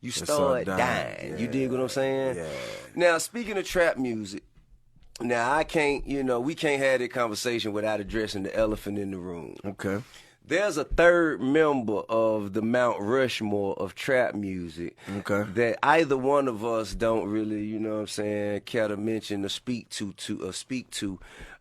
you start dying. Yeah. You dig what I'm saying? Yeah. Now, speaking of trap music, now I can't, we can't have that conversation without addressing the elephant in the room. Okay. There's a third member of the Mount Rushmore of trap music that either one of us don't really, care to mention or speak to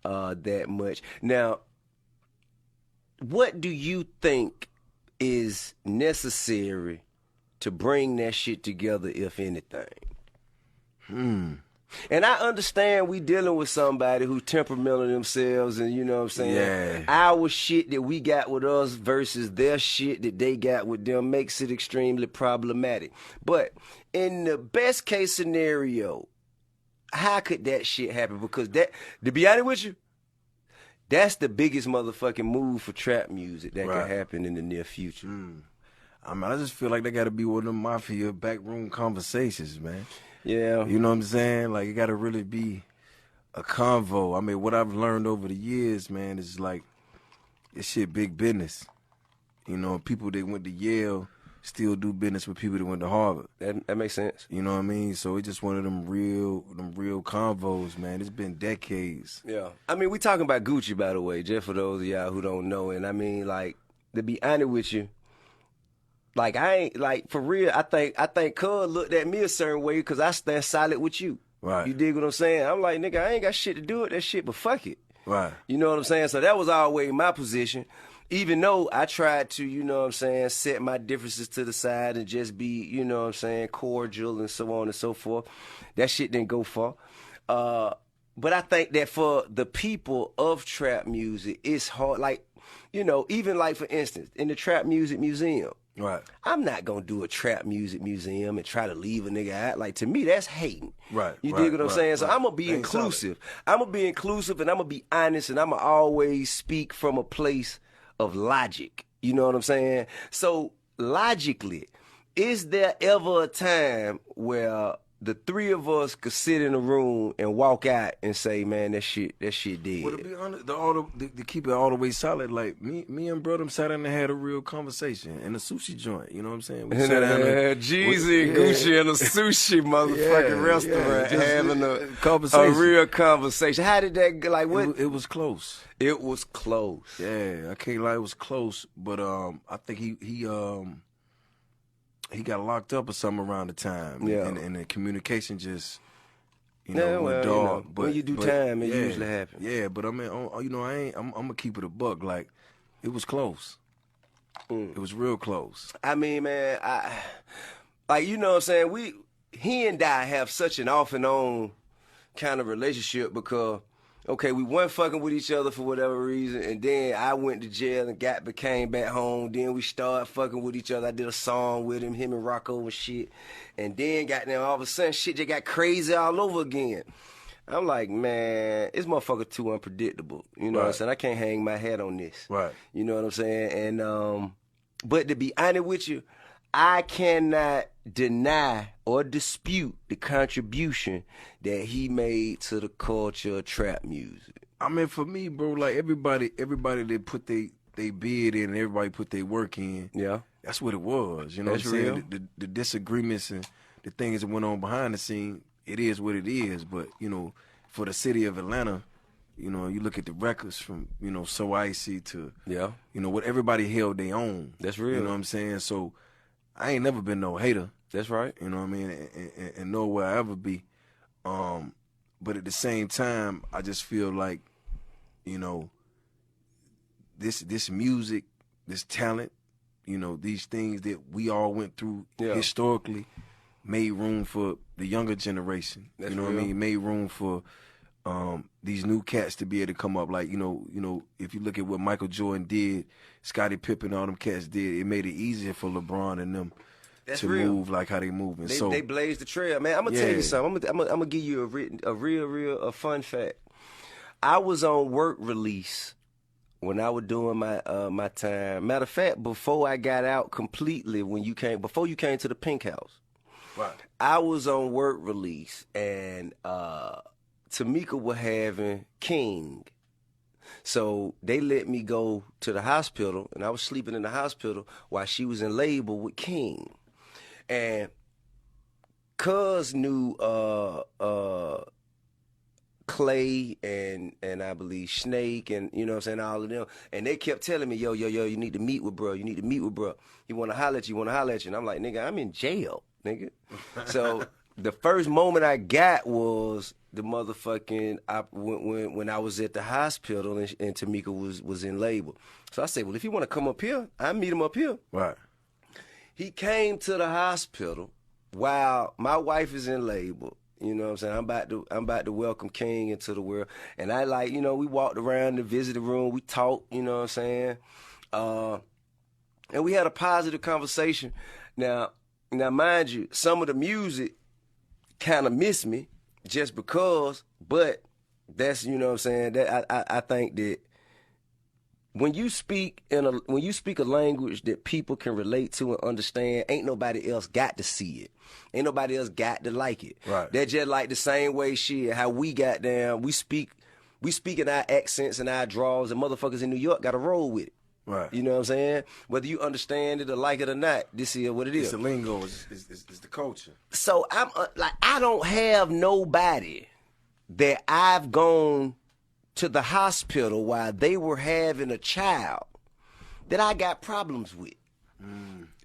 that much. Now, what do you think is necessary to bring that shit together, if anything? And I understand we dealing with somebody who temperamental themselves and, our shit that we got with us versus their shit that they got with them makes it extremely problematic. But in the best case scenario, how could that shit happen? Because that, to be honest with you, that's the biggest motherfucking move for trap music that could happen in the near future. I mean, I just feel like they got to be one of them mafia backroom conversations, man. Yeah. You know what I'm saying? Like, it got to really be a convo. I mean, what I've learned over the years, man, is like, this shit big business. People that went to Yale still do business with people that went to Harvard. That makes sense. You know what I mean? So it's just one of them real convos, man. It's been decades. Yeah. I mean, we talking about Gucci, by the way, just for those of y'all who don't know. And I mean, like, to be honest with you, like, I ain't, like, for real, I think Cuz looked at me a certain way because I stand solid with you. Right. You dig what I'm saying? I'm like, nigga, I ain't got shit to do with that shit, but fuck it. Right. You know what I'm saying? So that was always my position. Even though I tried to, set my differences to the side and just be, cordial and so on and so forth. That shit didn't go far. But I think that for the people of trap music, it's hard. Like, even like, for instance, in the Trap Music Museum, right, I'm not going to do a trap music museum and try to leave a nigga out. Like, to me, that's hating. Right. You dig what I'm saying? So I'm going to be inclusive. I'm going to be inclusive and I'm going to be honest and I'm going to always speak from a place of logic. You know what I'm saying? So, logically, is there ever a time where the three of us could sit in a room and walk out and say, man, that shit dead? Well, to be honest, to keep it all the way solid, like me and brother sat down and had a real conversation in a sushi joint. You know what I'm saying? We sat down Jeezy and Gucci in a sushi motherfucking restaurant having a real conversation. How did that go? Like, what? It was close. It was close. Yeah, I can't lie, it was close. But I think he got locked up or something around the time. Yeah. And the communication just, went dog. But when you do time, it usually happens. Yeah, but I mean, I'm gonna keep it a buck. Like, it was close. It was real close. I mean, man, you know what I'm saying? He and I have such an off and on kind of relationship because, okay, we weren't fucking with each other for whatever reason, and then I went to jail and came back home. Then we started fucking with each other. I did a song with him and Rocco and shit. And then all of a sudden shit just got crazy all over again. I'm like, man, this motherfucker too unpredictable. You know what I'm saying? I can't hang my hat on this. Right. You know what I'm saying? And but to be honest with you, I cannot deny or dispute the contribution that he made to the culture of trap music. I mean, for me, bro, like everybody that put they bid in, and everybody put their work in. Yeah, that's what it was. You know what I'm saying? The disagreements and the things that went on behind the scene, it is what it is. But for the city of Atlanta, you look at the records from So Icy to what everybody held their own. That's real. You know what I'm saying? So I ain't never been no hater. That's right. You know what I mean? And nor will I ever be. But at the same time, I just feel like, this music, this talent, these things that we all went through historically made room for the younger generation. That's you know real. what I mean? Made room for these new cats to be able to come up. Like, if you look at what Michael Jordan did, Scottie Pippen, all them cats did, it made it easier for LeBron and them to move like how they moving. They blazed the trail, man. I'm gonna tell you something. I'm gonna give you a real fun fact. I was on work release when I was doing my time. Matter of fact, before I got out completely, before you came to the Pink House, right? I was on work release, and Tamika was having King. So they let me go to the hospital, and I was sleeping in the hospital while she was in labor with King. And Cuz knew Clay and I believe Snake and you know what I'm saying, all of them. And they kept telling me, yo, you need to meet with bro. You need to meet with bro. He wanna holler at you, And I'm like, nigga, I'm in jail, nigga. So the first moment I got was the motherfucking when I was at the hospital and Tamika was in labor. So I said, well, if you wanna come up here, I'll meet him up here. Right. He came to the hospital while my wife is in labor. You know what I'm saying? I'm about to welcome King into the world. And I we walked around the visiting room, we talked, you know what I'm saying? And we had a positive conversation. Now mind you, some of the music kind of missed me just because, but that's, you know what I'm saying, that I think that when you speak a language that people can relate to and understand, ain't nobody else got to see it. Ain't nobody else got to like it. Right. They're just like the same way how we got down. We speak in our accents and our draws, and motherfuckers in New York got to roll with it. Right. You know what I'm saying? Whether you understand it or like it or not, this is what it is. It's the lingo, it's the culture. So I'm I don't have nobody that I've gone to the hospital while they were having a child that I got problems with.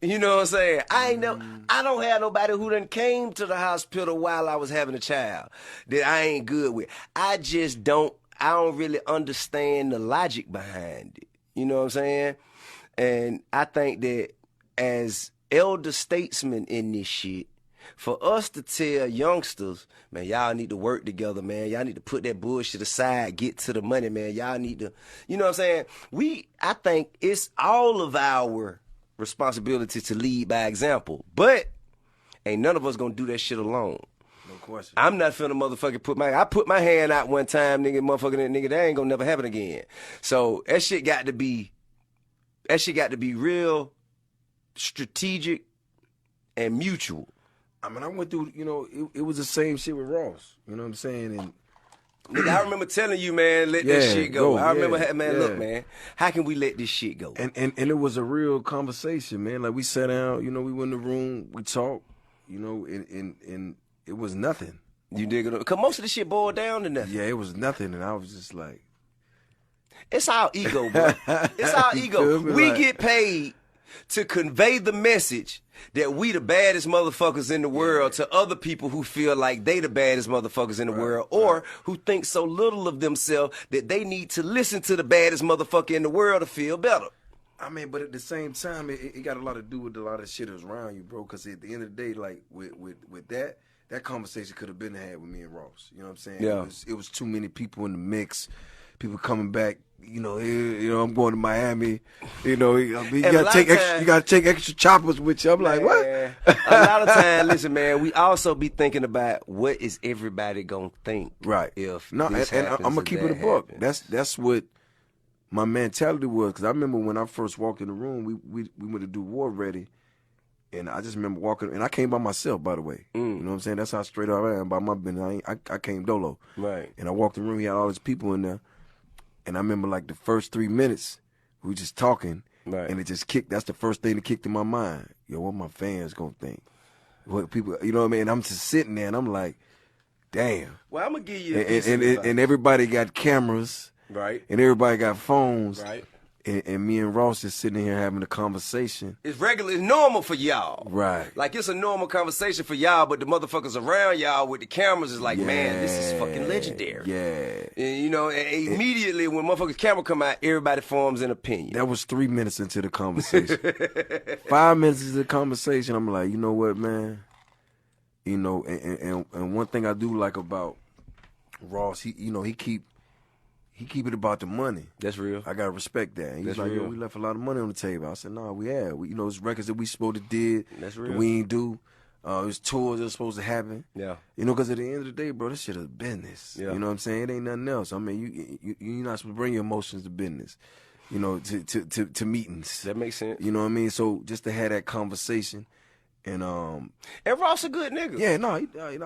You know what I'm saying? I don't have nobody who done came to the hospital while I was having a child that I ain't good with. I don't really understand the logic behind it. You know what I'm saying? And I think that as elder statesmen in this shit, for us to tell youngsters, man, y'all need to work together, man. Y'all need to put that bullshit aside, get to the money, man. Y'all need to, you know what I'm saying? I think it's all of our responsibility to lead by example. But ain't none of us gonna do that shit alone. No question. I'm not finna motherfucking I put my hand out one time, nigga, that ain't gonna never happen again. So that shit got to be real strategic and mutual. I mean, I went through, it was the same shit with Ross. You know what I'm saying? And nigga, I remember telling you, man, let this shit go. I remember, look, man, how can we let this shit go? And it was a real conversation, man. Like, we sat down, we went in the room, we talked, and it was nothing. You dig it? Because most of the shit boiled down to nothing. Yeah, it was nothing, and I was just like... It's our ego, bro. It's our ego. We get paid to convey the message that we the baddest motherfuckers in the world to other people who feel like they the baddest motherfuckers in the world, or who think so little of themselves that they need to listen to the baddest motherfucker in the world to feel better. I mean, but at the same time, it got a lot to do with a lot of shit that's around you, bro. Because at the end of the day, like with that conversation could have been had with me and Ross. You know what I'm saying? Yeah. It was too many people in the mix. People coming back. I'm going to Miami. You gotta take extra choppers with you. I'm like, what? A lot of times, listen, man, we also be thinking about what is everybody gonna think, right? If and I'm gonna keep it a buck. That's what my mentality was. Because I remember when I first walked in the room, we went to do War Ready, and I just remember walking, and I came by myself, by the way. You know what I'm saying? That's how straight up I am by my business. I came dolo, right? And I walked in the room. He had all these people in there. And I remember like the first 3 minutes, we were just talking, and it just kicked. That's the first thing that kicked in my mind. Yo, what my fans gonna think? What people, you know what I mean? And I'm just sitting there, and I'm like, damn. Well, I'm gonna give you and everybody got cameras, right? And everybody got phones, right? And me and Ross just sitting here having a conversation. It's regular, it's normal for y'all. Right. Like, it's a normal conversation for y'all, but the motherfuckers around y'all with the cameras is like, man, this is fucking legendary. Yeah. And, and immediately when motherfuckers' camera come out, everybody forms an opinion. That was 3 minutes into the conversation. 5 minutes into the conversation, I'm like, you know what, man? And one thing I do like about Ross, he keep it about the money. That's real. I gotta respect that. And he's like, yo, we left a lot of money on the table. I said, nah, we have. It's records that we supposed to did. That's real. That we ain't do. It's tours that are supposed to happen. Yeah. Because at the end of the day, bro, this shit is business. Yeah. You know what I'm saying? It ain't nothing else. I mean, you're not supposed to bring your emotions to business. To meetings. That makes sense. You know what I mean? So just to have that conversation. And Ross a good nigga. Yeah, no,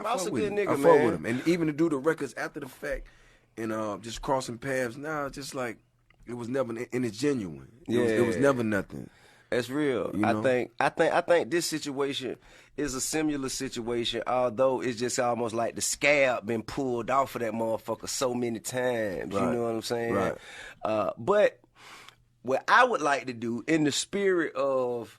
Ross a good nigga, man. I fuck with him. And even to do the records after the fact. And just crossing paths now, just like it was never, and it's genuine. It was never nothing. That's real. You know? I think this situation is a similar situation, although it's just almost like the scab been pulled off of that motherfucker so many times. Right. You know what I'm saying? Right. But what I would like to do, in the spirit of